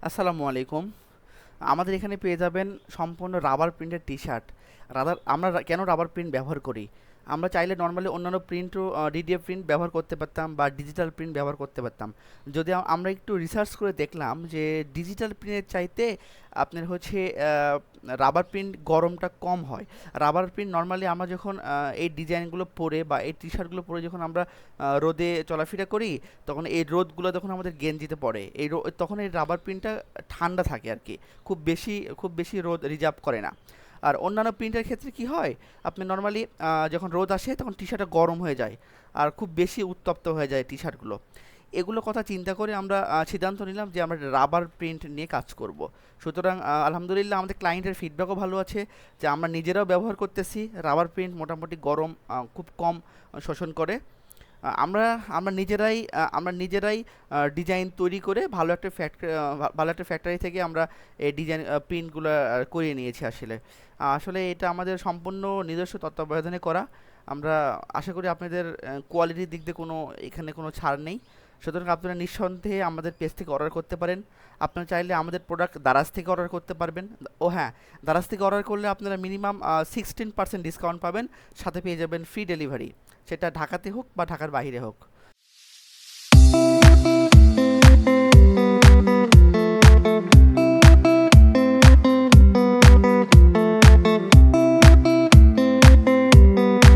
আসসালামু আলাইকুম। আমাদের এখানে পেয়ে যাবেন সম্পূর্ণ রাবার প্রিন্টের টি-শার্ট। আমরা কেন রাবার প্রিন্ট ব্যবহার করি? আমরা চাইলে নরমালি অন্যান্য প্রিন্টও ডিডিএফ প্রিন্ট ব্যবহার করতে পারতাম বা ডিজিটাল প্রিন্ট ব্যবহার করতে পারতাম। যদি আমরা একটু রিসার্চ করে দেখলাম যে ডিজিটাল প্রিন্টের চাইতে আপনার হচ্ছে রাবার প্রিন্ট গরমটা কম হয়। রাবার প্রিন্ট নরমালি আমরা যখন এই ডিজাইনগুলো পরে বা এই টি-শার্টগুলো পরে যখন আমরা রোদে চলাফেরা করি, তখন এই রোদগুলো যখন আমাদের গেঞ্জিতে পড়ে, তখন এই রাবার প্রিন্টটা ঠান্ডা থাকে আর কি। খুব বেশি রোদ রিজার্ভ করে না। আর অন্যান্য প্রিন্টের ক্ষেত্রে কি হয়, আপনি নর্মালি যখন রোদ আসে তখন টি শার্টটা গরম হয়ে যায় আর খুব বেশি উত্তপ্ত হয়ে যায় টি শার্টগুলো। এগুলো কথা চিন্তা করে আমরা সিদ্ধান্ত নিলাম যে আমরা রাবার প্রিন্ট নিয়ে কাজ করব। সুতরাং আলহামদুলিল্লাহ আমাদের ক্লায়েন্টের ফিডব্যাকও ভালো আছে যে আমরা নিজেরাও ব্যবহার করতেছি। রাবার প্রিন্ট মোটামুটি গরম খুব কম শোষণ করে। আমরা আমরা নিজেরাই ডিজাইন তৈরি করে ভালো একটা ফ্যাক্টরি থেকে আমরা এই ডিজাইন প্রিন্টগুলো করিয়ে নিয়েছি আসলে। আসলে এটা আমাদের সম্পূর্ণ নিজস্ব তত্ত্বাবধানে করা। আমরা আশা করি আপনাদের কোয়ালিটির দিক দিয়ে এখানে কোনো ছাড় নেই। সুতরাং আপনারা নিঃসন্দেহে আমাদের পেজ থেকে অর্ডার করতে পারেন। আপনারা চাইলে আমাদের প্রোডাক্ট দারাজ থেকে অর্ডার করতে পারবেন। ও হ্যাঁ, দারাজ থেকে অর্ডার করলে আপনারা মিনিমাম 16% ডিসকাউন্ট পাবেন, সাথে পেয়ে যাবেন ফ্রি ডেলিভারি, সেটা ঢাকাতে হোক বা ঢাকার বাইরে হোক।